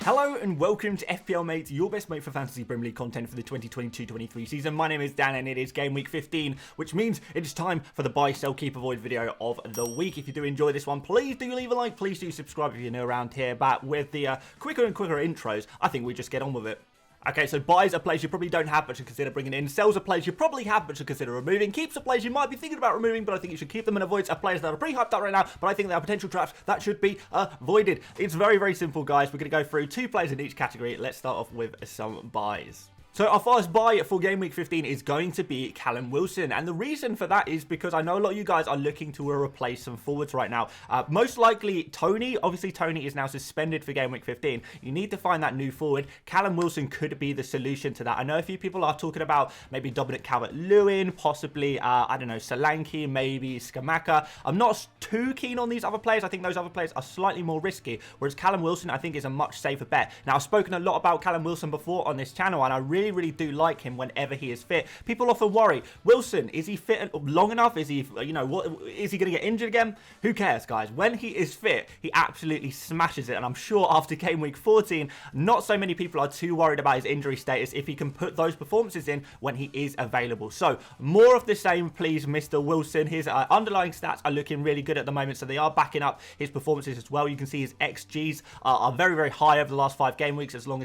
Hello and welcome to FPL Mate, your best mate for Fantasy Premier League content for the 2022-23 season. My name is Dan and it is Game Week 15, which means it is time for the buy, sell, keep, avoid video of the week. If you do enjoy this one, please do leave a like, please do subscribe if you're new around here. But with the quicker and quicker intros, I think we just get on with it. Okay, so buys are players you probably don't have but should consider bringing in. Sells are players you probably have but should consider removing. Keeps are players you might be thinking about removing, but I think you should keep them. And avoids are players that are pretty hyped up right now, but I think they are potential traps that should be avoided. It's very, very simple, guys. We're going to go through 2 players in each category. Let's start off with some buys. So our first buy for Game Week 15 is going to be Callum Wilson. And the reason for that is because I know a lot of you guys are looking to replace some forwards right now. Most likely Tony. Obviously, Tony is now suspended for Game Week 15. You need to find that new forward. Callum Wilson could be the solution to that. I know a few people are talking about maybe Dominic Calvert-Lewin, possibly, I don't know, Solanke, maybe Skamaka. I'm not too keen on these other players. I think those other players are slightly more risky. Whereas Callum Wilson, I think, is a much safer bet. Now, I've spoken a lot about Callum Wilson before on this channel, and I really do like him whenever he is fit. People often worry, Wilson, is he fit long enough? Is he, you know, what is he going to get injured again? Who cares, guys? When he is fit, he absolutely smashes it. And I'm sure after Game Week 14, not so many people are too worried about his injury status if he can put those performances in when he is available. So more of the same, please, Mr. Wilson. His underlying stats are looking really good at the moment, so they are backing up his performances as well. You can see his XGs are very, very high over the last 5 game weeks, as well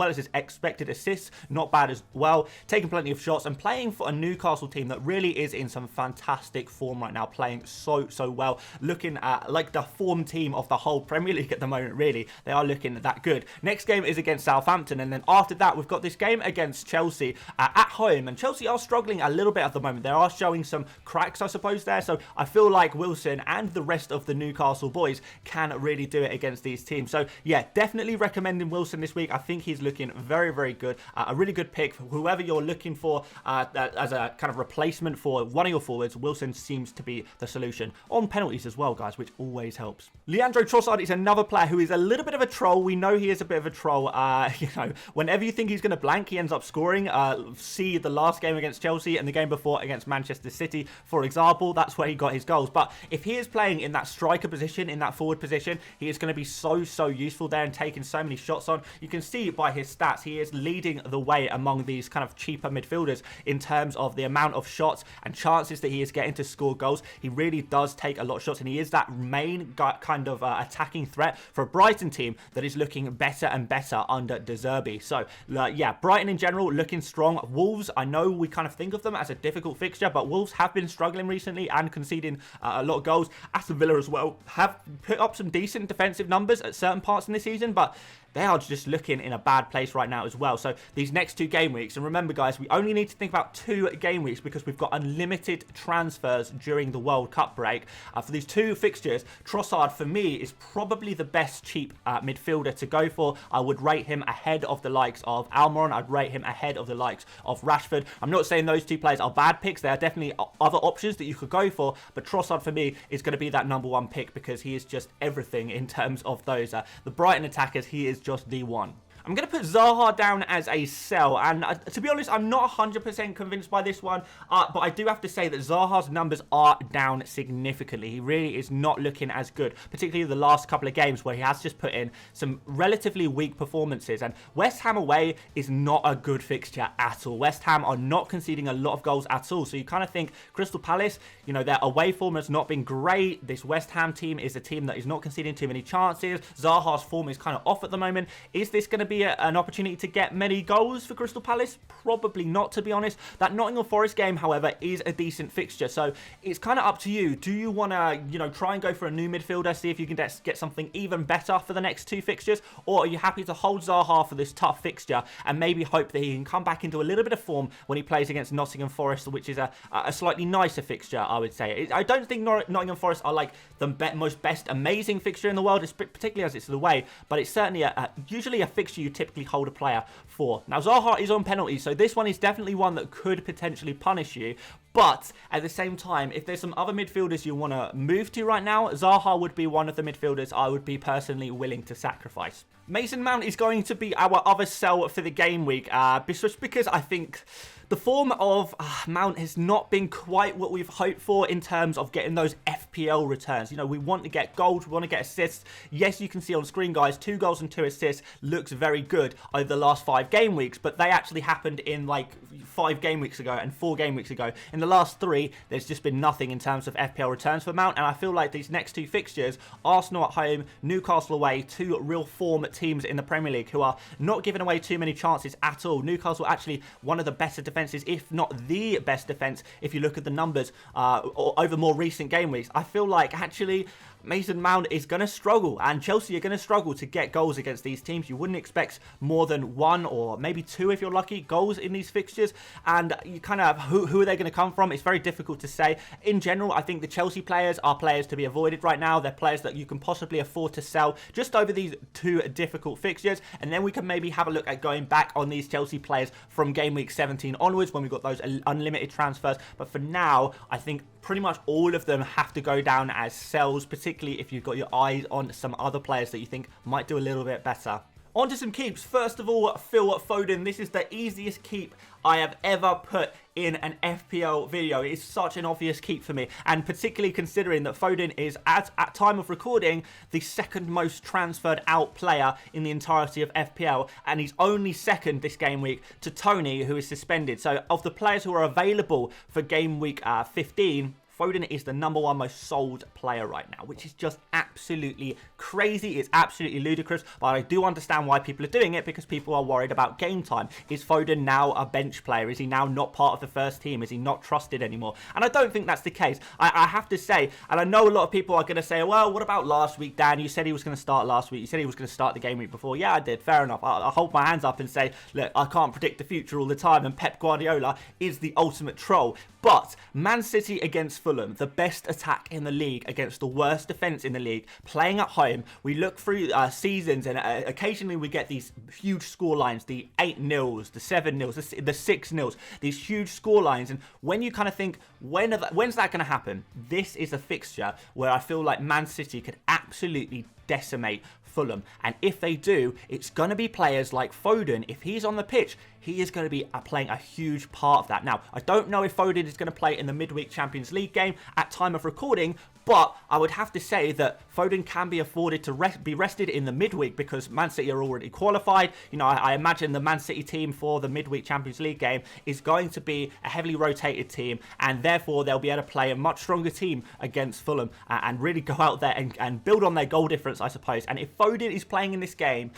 as his expected assists, not bad as well, taking plenty of shots and playing for a Newcastle team that really is in some fantastic form right now, playing so well, looking at like the form team of the whole Premier League at the moment. Really, they are looking that good. Next game is against Southampton, and then after that we've got this game against Chelsea at home, and Chelsea are struggling a little bit at the moment. They are showing some cracks, I suppose, there, so I feel like Wilson and the rest of the Newcastle boys can really do it against these teams. So yeah, definitely recommending Wilson this week. I think he's looking very good, a really good pick for whoever you're looking for as a kind of replacement for one of your forwards. Wilson seems to be the solution on penalties as well, guys, which always helps. Leandro Trossard is another player who is a little bit of a troll. We know he is a bit of a troll. You know, whenever you think he's going to blank, he ends up scoring. See the last game against Chelsea and the game before against Manchester City, for example. That's where he got his goals. But if he is playing in that striker position, in that forward position, he is going to be so useful there and taking so many shots on. You can see by his stats, he is leading the way among these kind of cheaper midfielders in terms of the amount of shots and chances that he is getting to score goals. He really does take a lot of shots, and he is that main kind of attacking threat for a Brighton team that is looking better and better under De Zerbi. So yeah, Brighton in general looking strong. Wolves, I know we kind of think of them as a difficult fixture, but Wolves have been struggling recently and conceding a lot of goals. Aston Villa as well have put up some decent defensive numbers at certain parts in the season, but they are just looking in a bad place right now as well. So these next 2 game weeks, and remember, guys, we only need to think about 2 game weeks because we've got unlimited transfers during the World Cup break. For these 2 fixtures, Trossard, for me, is probably the best cheap midfielder to go for. I would rate him ahead of the likes of Almiron. I'd rate him ahead of the likes of Rashford. I'm not saying those 2 players are bad picks. There are definitely other options that you could go for, but Trossard, for me, is going to be that #1 pick because he is just everything in terms of those. The Brighton attackers, he is just the one. I'm going to put Zaha down as a sell, and to be honest, I'm not 100% convinced by this one, but I do have to say that Zaha's numbers are down significantly. He really is not looking as good, particularly the last couple of games where he has just put in some relatively weak performances, and West Ham away is not a good fixture at all. West Ham are not conceding a lot of goals at all, so you kind of think Crystal Palace, you know, their away form has not been great. This West Ham team is a team that is not conceding too many chances. Zaha's form is kind of off at the moment. Is this going to be an opportunity to get many goals for Crystal Palace? Probably not, to be honest. That Nottingham Forest game, however, is a decent fixture, so it's kind of up to you. Do you want to, you know, try and go for a new midfielder, see if you can get something even better for the next 2 fixtures, or are you happy to hold Zaha for this tough fixture and maybe hope that he can come back into a little bit of form when he plays against Nottingham Forest, which is a slightly nicer fixture, I would say. I don't think Nottingham Forest are like the most best amazing fixture in the world, particularly as it's away, but it's certainly usually a fixture you typically hold a player for. Now, Zaha is on penalties, so this one is definitely one that could potentially punish you, But at the same time, if there's some other midfielders you want to move to right now, Zaha would be one of the midfielders I would be personally willing to sacrifice. Mason Mount is going to be our other sell for the game week, just because I think the form of Mount has not been quite what we've hoped for in terms of getting those FPL returns. You know, we want to get goals, we want to get assists. Yes, you can see on screen, guys, 2 goals and 2 assists looks very good over the last 5 game weeks, but they actually happened in like 5 game weeks ago and 4 game weeks ago. In the last 3, there's just been nothing in terms of FPL returns for Mount, and I feel like these next 2 fixtures, Arsenal at home, Newcastle away, 2 real form teams in the Premier League who are not giving away too many chances at all. Newcastle actually one of the better defences, if not the best defence, if you look at the numbers over more recent game weeks. I feel like actually Mason Mount is going to struggle, and Chelsea are going to struggle to get goals against these teams. You wouldn't expect more than 1 or maybe 2 if you're lucky goals in these fixtures, and you kind of who are they going to come from? It's very difficult to say. In general, I think the Chelsea players are players to be avoided right now. They're players that you can possibly afford to sell just over these 2 difficult fixtures, and then we can maybe have a look at going back on these Chelsea players from game week 17 onwards when we've got those unlimited transfers. But for now, I think pretty much all of them have to go down as sells, particularly if you've got your eyes on some other players that you think might do a little bit better. On to some keeps. First of all, Phil Foden. This is the easiest keep I have ever put in an FPL video. It is such an obvious keep for me, and particularly considering that Foden is, at time of recording, the 2nd most transferred out player in the entirety of FPL, and he's only 2nd this game week to Tony, who is suspended. So of the players who are available for game week 15, Foden is the #1 most sold player right now, which is just absolutely crazy. It's absolutely ludicrous, but I do understand why people are doing it, because people are worried about game time. Is Foden now a bench player? Is he now not part of the first team? Is he not trusted anymore? And I don't think that's the case. I have to say, and I know a lot of people are going to say, well, what about last week, Dan? You said he was going to start last week. You said he was going to start the game week before. Yeah, I did. Fair enough. I'll hold my hands up and say, look, I can't predict the future all the time, and Pep Guardiola is the ultimate troll. But Man City against Fulham, the best attack in the league against the worst defence in the league, playing at home. We look through seasons, and occasionally we get these huge score lines, the 8-0s, the 7-0s, the 6-0s, these huge score lines. And when you kind of think, when's that going to happen? This is a fixture where I feel like Man City could absolutely decimate Fulham, and if they do, it's going to be players like Foden. If he's on the pitch, he is going to be playing a huge part of that. Now, I don't know if Foden is going to play in the midweek Champions League game at time of recording, but I would have to say that Foden can be afforded to be rested in the midweek because Man City are already qualified. You know, I imagine the Man City team for the midweek Champions League game is going to be a heavily rotated team, and therefore they'll be able to play a much stronger team against Fulham and really go out there and build on their goal difference, I suppose. And if Foden is playing in this game,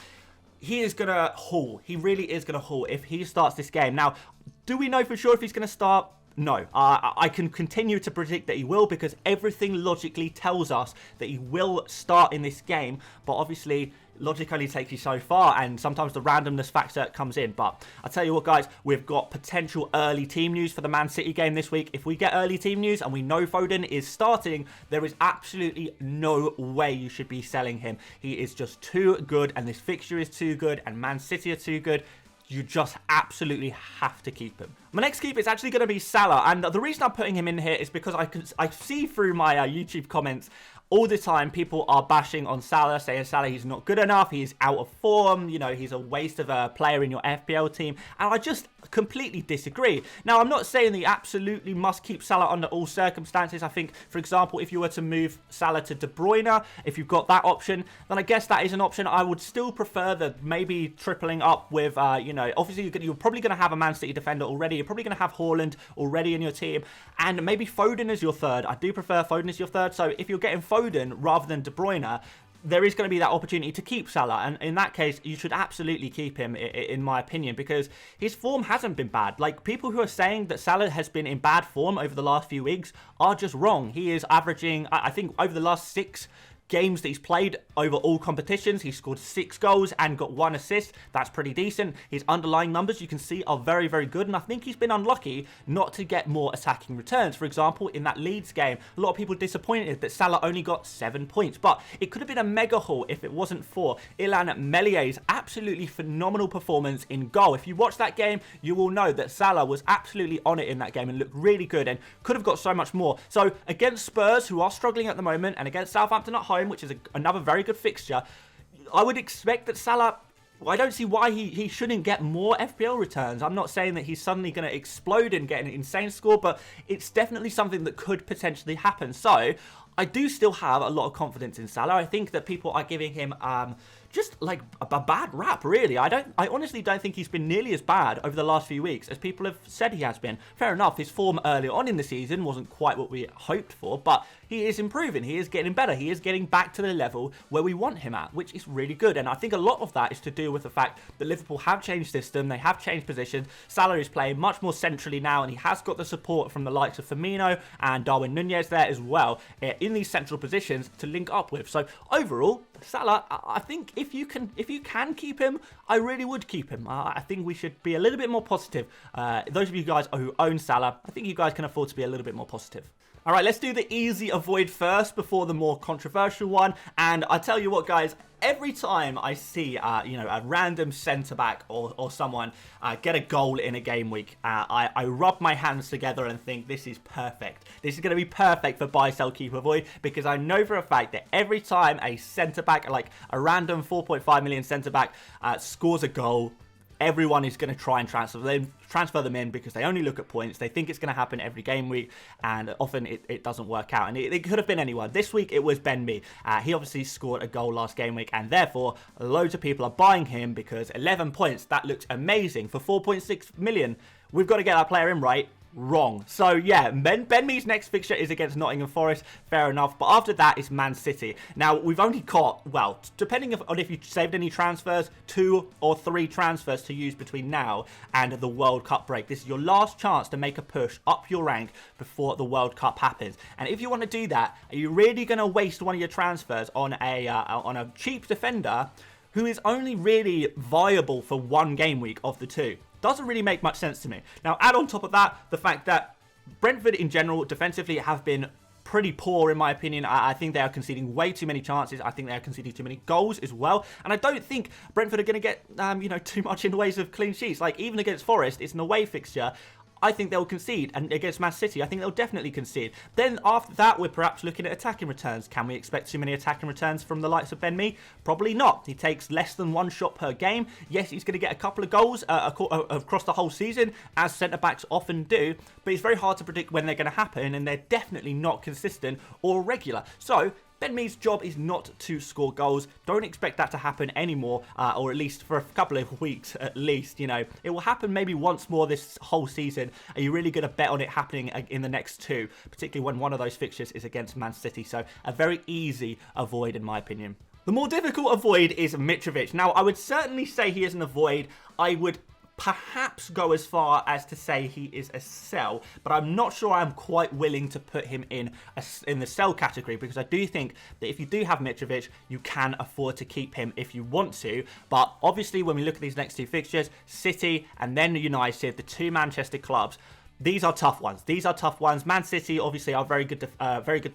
he is going to haul. He really is going to haul if he starts this game. Now, do we know for sure if he's going to start? No. I can continue to predict that he will, because everything logically tells us that he will start in this game. But obviously, logic only takes you so far, and sometimes the randomness factor comes in. But I tell you what, guys, we've got potential early team news for the Man City game this week. If we get early team news and we know Foden is starting, there is absolutely no way you should be selling him. He is just too good, and this fixture is too good, and Man City are too good. You just absolutely have to keep him. My next keep is actually going to be Salah, and the reason I'm putting him in here is because I see through my YouTube comments all the time people are bashing on Salah, saying Salah, he's not good enough, he's out of form, you know, he's a waste of a player in your FPL team, and I just completely disagree. Now, I'm not saying that you absolutely must keep Salah under all circumstances. I think, for example, if you were to move Salah to De Bruyne, if you've got that option, then I guess that is an option. I would still prefer that maybe tripling up with, you know, obviously you're probably going to have a Man City defender already. You're probably going to have Haaland already in your team, and maybe Foden is your third. I do prefer Foden as your third. So if you're getting Foden rather than De Bruyne, there is going to be that opportunity to keep Salah, and in that case, you should absolutely keep him, in my opinion, because his form hasn't been bad. Like, people who are saying that Salah has been in bad form over the last few weeks are just wrong. He is averaging, I think, over the last 6 games that he's played over all competitions, he scored 6 goals and got 1 assist. That's pretty decent. His underlying numbers, you can see, are very, very good, and I think he's been unlucky not to get more attacking returns. For example, in that Leeds game, a lot of people disappointed that Salah only got 7 points, but it could have been a mega haul if it wasn't for Illan Mellier's absolutely phenomenal performance in goal. If you watch that game, you will know that Salah was absolutely on it in that game and looked really good and could have got so much more. So against Spurs, who are struggling at the moment, and against Southampton at home, which is another very good fixture, I would expect that Salah, I don't see why he shouldn't get more FPL returns. I'm not saying that he's suddenly going to explode and get an insane score, but it's definitely something that could potentially happen. So I do still have a lot of confidence in Salah. I think that people are giving him just like a bad rap, really. I honestly don't think he's been nearly as bad over the last few weeks as people have said he has been. Fair enough, his form earlier on in the season wasn't quite what we hoped for, but he is improving, he is getting better, he is getting back to the level where we want him at, which is really good. And I think a lot of that is to do with the fact that Liverpool have changed system, they have changed positions. Salah is playing much more centrally now, and he has got the support from the likes of Firmino and Darwin Nunez there as well in these central positions to link up with. So overall, Salah, I think if you can keep him, I really would keep him. I think we should be a little bit more positive. Those of you guys who own Salah, I think you guys can afford to be a little bit more positive. All right, let's do the easy avoid first before the more controversial one. And I tell you what, guys, every time I see, a random centre-back or someone get a goal in a game week, I rub my hands together and think this is perfect. This is going to be perfect for buy, sell, keep, avoid, because I know for a fact that every time a centre-back, like a random 4.5 million centre-back, scores a goal, everyone is going to try and transfer them in because they only look at points. They think it's going to happen every game week, and often it doesn't work out. And it could have been anyone. This week it was Ben Mee. He obviously scored a goal last game week, and therefore loads of people are buying him because 11 points, that looks amazing. For 4.6 million, we've got to get our player in right. Wrong. So yeah, Ben Mee's next fixture is against Nottingham Forest, fair enough, but after that is Man City. Now we've only got, well, depending on if you saved any transfers, 2 or 3 transfers to use between now and the World Cup break. This is your last chance to make a push up your rank before the World Cup happens. And if you want to do that, are you really going to waste one of your transfers on a cheap defender who is only really viable for 1 game week of the 2? Doesn't really make much sense to me. Now, add on top of that, the fact that Brentford in general, defensively, have been pretty poor in my opinion. I think they are conceding way too many chances. I think they are conceding too many goals as well. And I don't think Brentford are going to get, too much in the ways of clean sheets. Like, even against Forest, it's an away fixture. I think they'll concede, and against Man City, I think they'll definitely concede. Then after that, we're perhaps looking at attacking returns. Can we expect too many attacking returns from the likes of Ben Mee? Probably not. He takes less than 1 shot per game. Yes, he's going to get a couple of goals across the whole season, as centre-backs often do, but it's very hard to predict when they're going to happen, and they're definitely not consistent or regular. So Ben Mee's job is not to score goals. Don't expect that to happen anymore, or at least for a couple of weeks at least. It will happen maybe once more this whole season. Are you really going to bet on it happening in the next 2, particularly when one of those fixtures is against Man City? So a very easy avoid in my opinion. The more difficult avoid is Mitrovic. Now, I would certainly say he is an avoid. I would perhaps go as far as to say he is a sell, but I'm not sure I'm quite willing to put him in the sell category, because I do think that if you do have Mitrovic, you can afford to keep him if you want to. But obviously, when we look at these next 2 fixtures, City and then United, the 2 Manchester clubs, these are tough ones. These are tough ones. Man City obviously are very good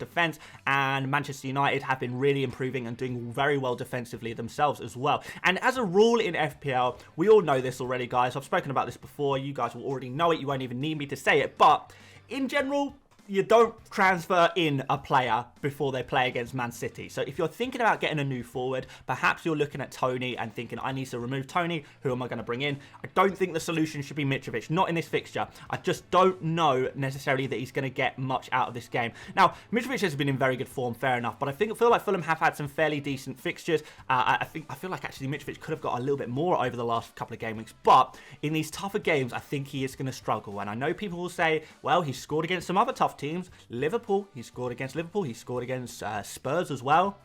defence, and Manchester United have been really improving and doing very well defensively themselves as well. And as a rule in FPL, we all know this already, guys. I've spoken about this before. You guys will already know it. You won't even need me to say it. But in general, you don't transfer in a player before they play against Man City. So if you're thinking about getting a new forward, perhaps you're looking at Tony and thinking, I need to remove Tony. Who am I going to bring in? I don't think the solution should be Mitrovic. Not in this fixture. I just don't know necessarily that he's going to get much out of this game. Now, Mitrovic has been in very good form, fair enough. But I feel like Fulham have had some fairly decent fixtures. I feel like actually Mitrovic could have got a little bit more over the last couple of game weeks. But in these tougher games, I think he is going to struggle. And I know people will say, well, he scored against some other tough teams. Liverpool, he scored against Liverpool. He scored against Spurs as well.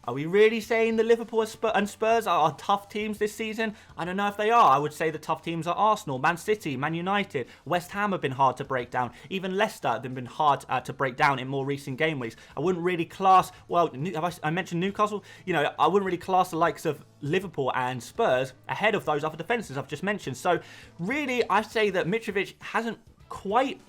Are we really saying the Liverpool and Spurs are tough teams this season? I don't know if they are. I would say the tough teams are Arsenal, Man City, Man United, West Ham have been hard to break down. Even Leicester have been hard to break down in more recent game weeks. I wouldn't really class, well, I mentioned Newcastle? You know, I wouldn't really class the likes of Liverpool and Spurs ahead of those other defences I've just mentioned. So really, I say that Mitrovic hasn't quite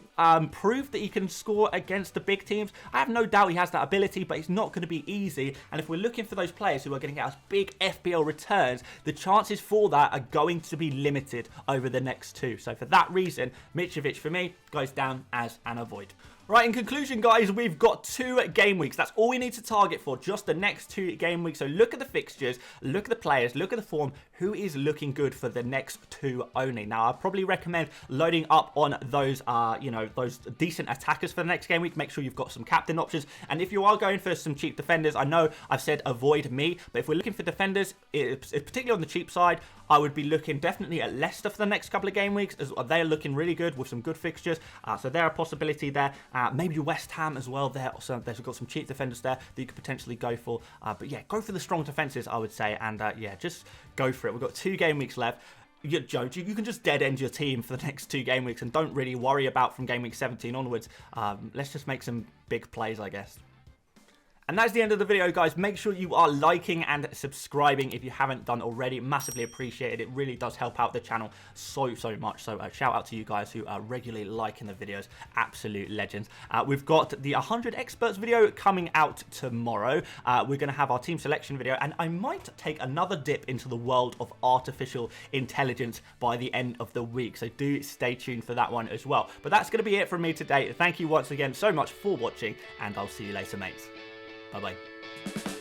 proved that he can score against the big teams. I have no doubt he has that ability, but it's not going to be easy. And if we're looking for those players who are going to get us big FPL returns, the chances for that are going to be limited over the next two. So for that reason, Mitrovic for me goes down as an avoid. Right, in conclusion, guys, we've got 2 game weeks. That's all we need to target for, just the next 2 game weeks. So look at the fixtures, look at the players, look at the form. Who is looking good for the next 2 only? Now, I'd probably recommend loading up on those, those decent attackers for the next game week. Make sure you've got some captain options. And if you are going for some cheap defenders, I know I've said avoid me, but if we're looking for defenders, particularly on the cheap side, I would be looking definitely at Leicester for the next couple of game weeks, as they're looking really good with some good fixtures. So they're a possibility there. Maybe West Ham as well. They've got some cheap defenders there that you could potentially go for. But yeah, go for the strong defenses, I would say. And yeah, just go for it. We've got 2 game weeks left. You can just dead end your team for the next 2 game weeks and don't really worry about from game week 17 onwards. Let's just make some big plays, I guess. And that's the end of the video, guys. Make sure you are liking and subscribing if you haven't done already. Massively appreciated. It really does help out the channel so much. So shout out to you guys who are regularly liking the videos. Absolute legends. We've got the 100 experts video coming out tomorrow. We're going to have our team selection video, and I might take another dip into the world of artificial intelligence by the end of the week. So do stay tuned for that one as well. But that's going to be it from me today. Thank you once again so much for watching, and I'll see you later, mates. Bye-bye.